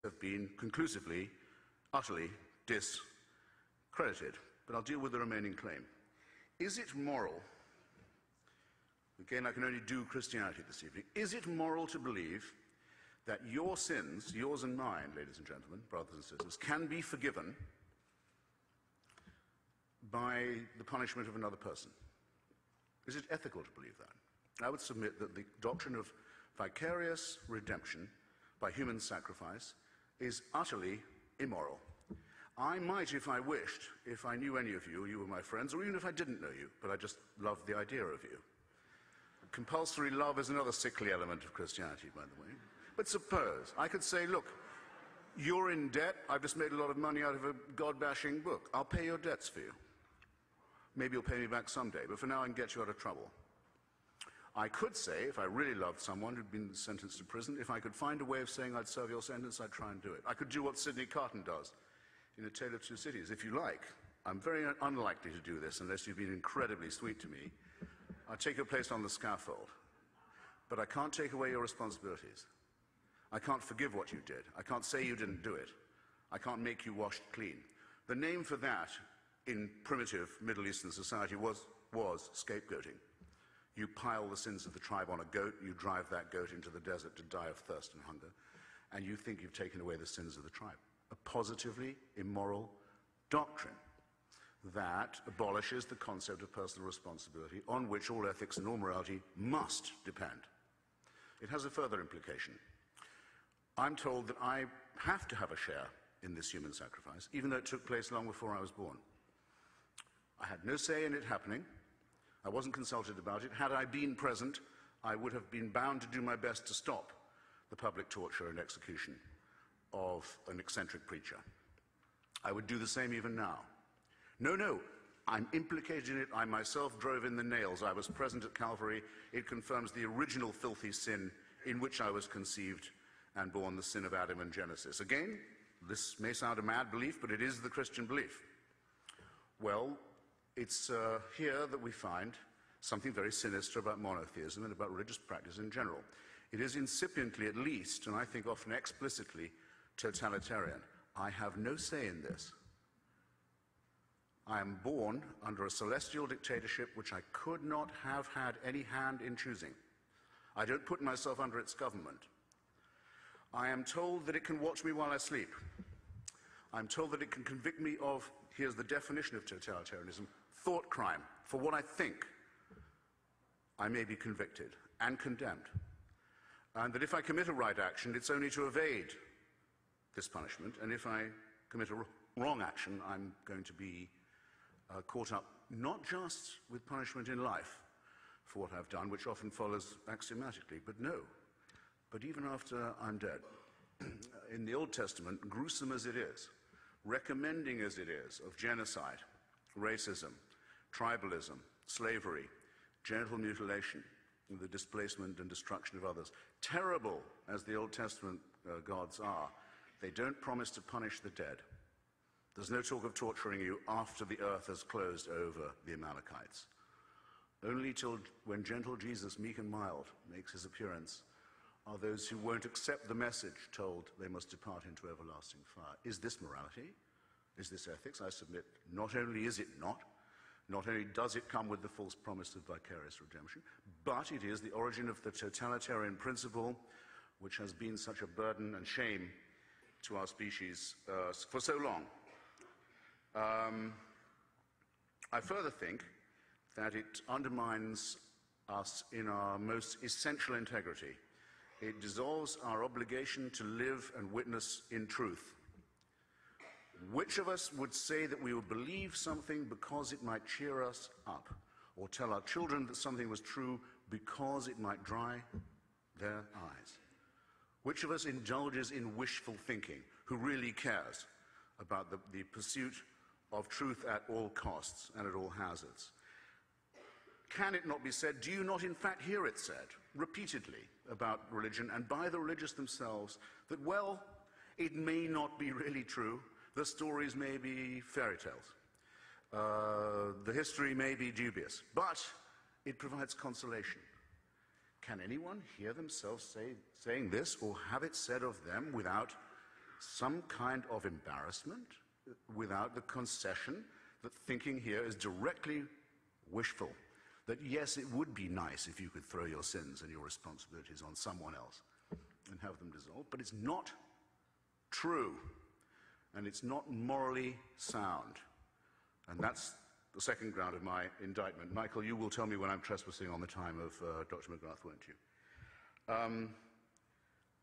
have been conclusively, utterly discredited. But I'll deal with the remaining claim. Is it moral, again I can only do Christianity this evening, is it moral to believe that your sins, yours and mine, ladies and gentlemen, brothers and sisters, can be forgiven by the punishment of another person? Is it ethical to believe that? I would submit that the doctrine of vicarious redemption by human sacrifice is utterly immoral. I might, if I wished, if I knew any of you, you were my friends, or even if I didn't know you, but I just loved the idea of you. Compulsory love is another sickly element of Christianity, by the way. But suppose I could say, look, you're in debt, I've just made a lot of money out of a God-bashing book. I'll pay your debts for you. Maybe you'll pay me back someday, but for now I can get you out of trouble. I could say, if I really loved someone who'd been sentenced to prison, if I could find a way of saying I'd serve your sentence, I'd try and do it. I could do what Sidney Carton does in A Tale of Two Cities. If you like, I'm very unlikely to do this unless you've been incredibly sweet to me. I'll take your place on the scaffold. But I can't take away your responsibilities. I can't forgive what you did. I can't say you didn't do it. I can't make you washed clean. The name for that in primitive Middle Eastern society was scapegoating. You pile the sins of the tribe on a goat, you drive that goat into the desert to die of thirst and hunger, and you think you've taken away the sins of the tribe. A positively immoral doctrine that abolishes the concept of personal responsibility on which all ethics and all morality must depend. It has a further implication. I'm told that I have to have a share in this human sacrifice, even though it took place long before I was born. I had no say in it happening. I wasn't consulted about it. Had I been present, I would have been bound to do my best to stop the public torture and execution of an eccentric preacher. I would do the same even now. No, I'm implicated in it. I myself drove in the nails. I was present at Calvary. It confirms the original filthy sin in which I was conceived and born, the sin of Adam in Genesis. Again, this may sound a mad belief, but it is the Christian belief. Well, it's here that we find something very sinister about monotheism and about religious practice in general. It is incipiently, at least, and I think often explicitly, totalitarian. I have no say in this. I am born under a celestial dictatorship which I could not have had any hand in choosing. I don't put myself under its government. I am told that it can watch me while I sleep. I'm told that it can convict me of, here's the definition of totalitarianism, thought crime. For what I think, I may be convicted and condemned. And that if I commit a right action, it's only to evade this punishment. And if I commit a wrong action, I'm going to be caught up not just with punishment in life for what I've done, which often follows axiomatically, but even after I'm dead. In the Old Testament, gruesome as it is, recommending as it is of genocide, racism, tribalism, slavery, genital mutilation, the displacement and destruction of others, terrible as the Old Testament gods are, they don't promise to punish the dead. There's no talk of torturing you after the earth has closed over the Amalekites. Only till when gentle Jesus, meek and mild, makes his appearance, are those who won't accept the message told they must depart into everlasting fire. Is this morality? Is this ethics? I submit, not only is it not only does it come with the false promise of vicarious redemption, but it is the origin of the totalitarian principle which has been such a burden and shame to our species for so long. I further think that it undermines us in our most essential integrity. It dissolves our obligation to live and witness in truth. Which of us would say that we would believe something because it might cheer us up, or tell our children that something was true because it might dry their eyes? Which of us indulges in wishful thinking, who really cares about the pursuit of truth at all costs and at all hazards? Can it not be said, do you not in fact hear it said repeatedly about religion and by the religious themselves that, well, it may not be really true, the stories may be fairy tales, the history may be dubious, but it provides consolation? Can anyone hear themselves saying this or have it said of them without some kind of embarrassment without the concession that thinking here is directly wishful. That yes, it would be nice if you could throw your sins and your responsibilities on someone else and have them dissolved, but it's not true, and it's not morally sound. And that's the second ground of my indictment. Michael, you will tell me when I'm trespassing on the time of Dr. Mcgrath, won't you?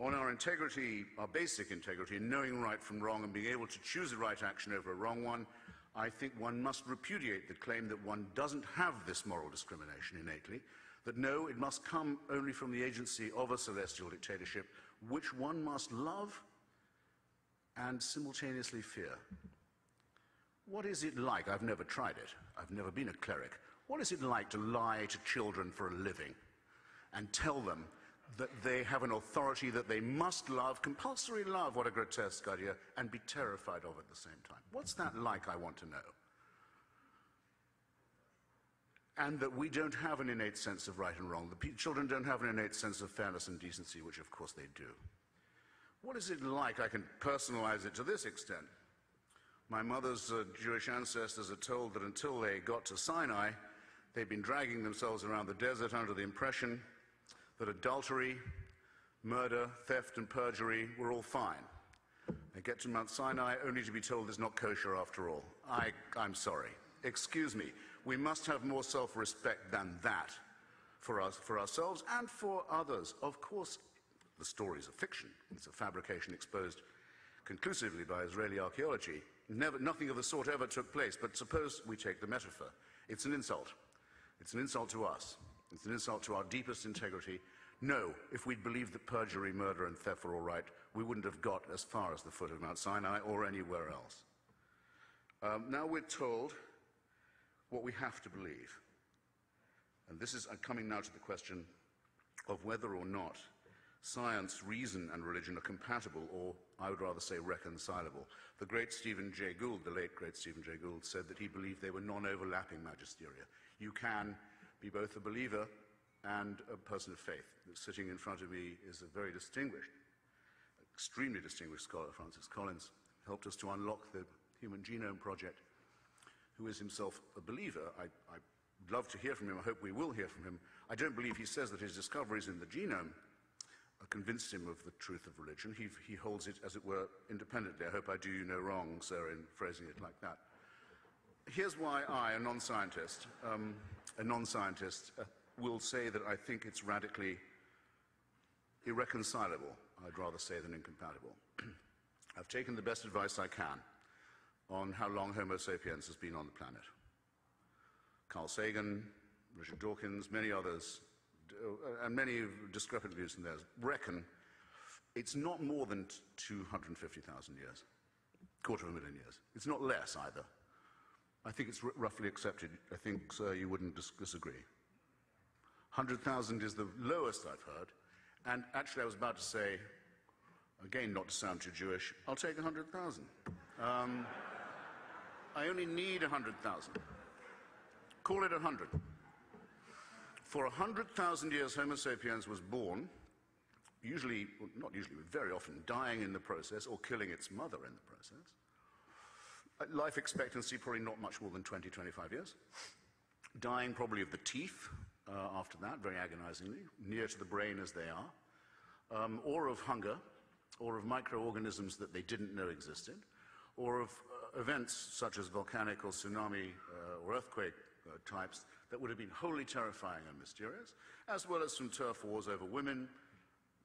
On our integrity, our basic integrity in knowing right from wrong and being able to choose the right action over a wrong one, I think one must repudiate the claim that one doesn't have this moral discrimination innately, that no, it must come only from the agency of a celestial dictatorship, which one must love and simultaneously fear. What is it like? I've never tried it. I've never been a cleric. What is it like to lie to children for a living and tell them that they have an authority that they must love, compulsory love, what a grotesque idea, and be terrified of at the same time? What's that like, I want to know? And that we don't have an innate sense of right and wrong. The children don't have an innate sense of fairness and decency, which of course they do. What is it like? I can personalize it to this extent. My mother's Jewish ancestors are told that until they got to Sinai, they'd been dragging themselves around the desert under the impression that adultery, murder, theft, and perjury were all fine. They get to Mount Sinai only to be told it's not kosher after all. I'm sorry. Excuse me. We must have more self-respect than that for us, for ourselves and for others. Of course, the story is a fiction. It's a fabrication exposed conclusively by Israeli archaeology. Nothing of the sort ever took place, but suppose we take the metaphor. It's an insult. It's an insult to us. It's an insult to our deepest integrity. No, if we'd believed that perjury, murder, and theft were all right, we wouldn't have got as far as the foot of Mount Sinai or anywhere else. Now we're told what we have to believe. And this is coming now to the question of whether or not science, reason, and religion are compatible, or I would rather say reconcilable. The great Stephen Jay Gould, the late great Stephen Jay Gould, said that he believed they were non-overlapping magisteria. You can be both a believer and a person of faith. Sitting in front of me is a very distinguished, extremely distinguished scholar, Francis Collins, helped us to unlock the Human Genome Project, who is himself a believer. I'd love to hear from him. I hope we will hear from him. I don't believe he says that his discoveries in the genome convinced him of the truth of religion. He holds it, as it were, independently. I hope I do you no wrong, sir, in phrasing it like that. Here's why I, a non-scientist, will say that I think it's radically irreconcilable, I'd rather say, than incompatible. I've taken the best advice I can on how long Homo sapiens has been on the planet. Carl Sagan, Richard Dawkins, many others, and many discrepant views in theirs, reckon it's not more than 250,000 years, quarter of a million years. It's not less either. I think it's roughly accepted. I think, sir, you wouldn't disagree. 100,000 is the lowest I've heard. And actually, I was about to say, again, not to sound too Jewish, I'll take 100,000. I only need 100,000. Call it 100. For 100,000 years, Homo sapiens was born, usually, not usually, but very often, dying in the process or killing its mother in the process. Life expectancy probably not much more than 20, 25 years. Dying probably of the teeth after that, very agonizingly, near to the brain as they are, or of hunger, or of microorganisms that they didn't know existed, or of events such as volcanic or tsunami or earthquake types that would have been wholly terrifying and mysterious, as well as some turf wars over women,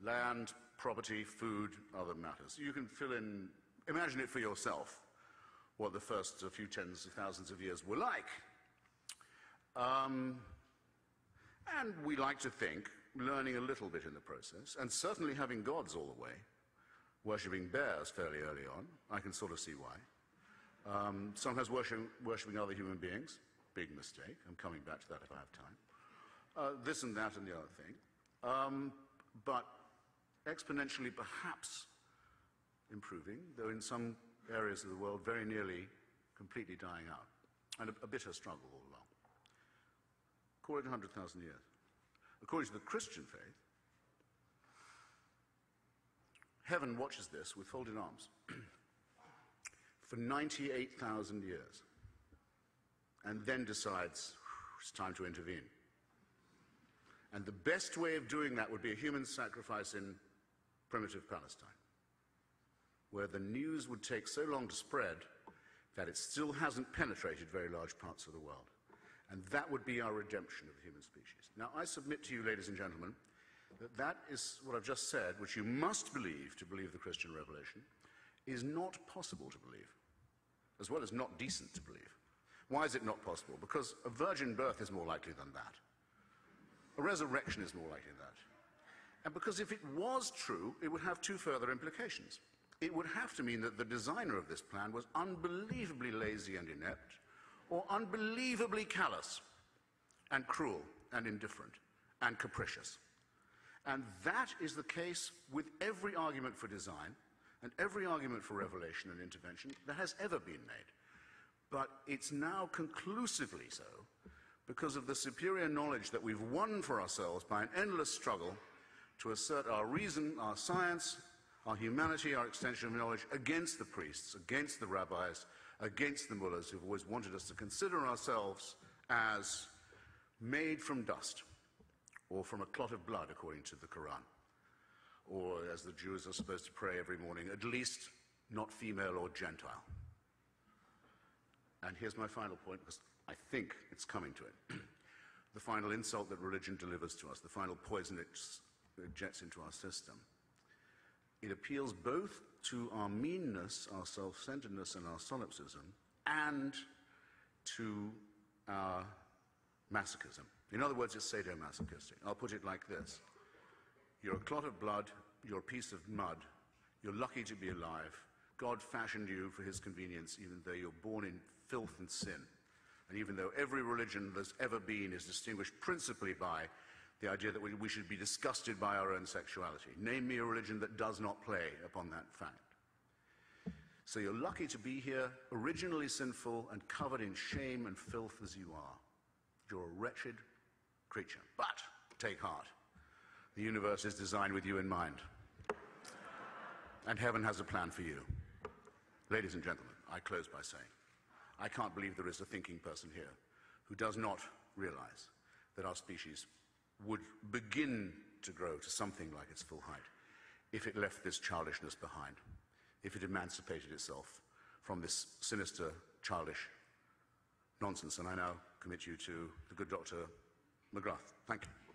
land, property, food, other matters. You can fill in, imagine it for yourself, what the first few tens of thousands of years were like. And we like to think, learning a little bit in the process, and certainly having gods all the way, worshipping bears fairly early on, I can sort of see why. Sometimes worshipping other human beings, big mistake. I'm coming back to that if I have time. This and that and the other thing. But exponentially perhaps improving, though in some areas of the world very nearly completely dying out, and a bitter struggle all along. Call it 100,000 years. According to the Christian faith, heaven watches this with folded arms for 98,000 years and then decides it's time to intervene. And the best way of doing that would be a human sacrifice in primitive Palestine, where the news would take so long to spread that it still hasn't penetrated very large parts of the world. And that would be our redemption of the human species. Now, I submit to you, ladies and gentlemen, that that is what I've just said, which you must believe to believe the Christian revelation, is not possible to believe, as well as not decent to believe. Why is it not possible? Because a virgin birth is more likely than that. A resurrection is more likely than that. And because if it was true, it would have two further implications. It would have to mean that the designer of this plan was unbelievably lazy and inept, or unbelievably callous and cruel and indifferent and capricious. And that is the case with every argument for design and every argument for revelation and intervention that has ever been made. But it's now conclusively so because of the superior knowledge that we've won for ourselves by an endless struggle to assert our reason, our science, our humanity, our extension of knowledge against the priests, against the rabbis, against the mullahs who've always wanted us to consider ourselves as made from dust or from a clot of blood, according to the Quran, or as the Jews are supposed to pray every morning, at least not female or Gentile. And here's my final point, because I think it's coming to it. The final insult that religion delivers to us, the final poison it injects into our system. It appeals both to our meanness, our self-centeredness, and our solipsism, and to our masochism. In other words, it's sadomasochistic. I'll put it like this. You're a clot of blood, you're a piece of mud, you're lucky to be alive. God fashioned you for his convenience, even though you're born in filth and sin. And even though every religion there's ever been is distinguished principally by the idea that we should be disgusted by our own sexuality. Name me a religion that does not play upon that fact. So you're lucky to be here, originally sinful and covered in shame and filth as you are. You're a wretched creature. But take heart. The universe is designed with you in mind. And heaven has a plan for you. Ladies and gentlemen, I close by saying, I can't believe there is a thinking person here who does not realize that our species would begin to grow to something like its full height if it left this childishness behind, if it emancipated itself from this sinister, childish nonsense. And I now commit you to the good Dr. Mcgrath. Thank you.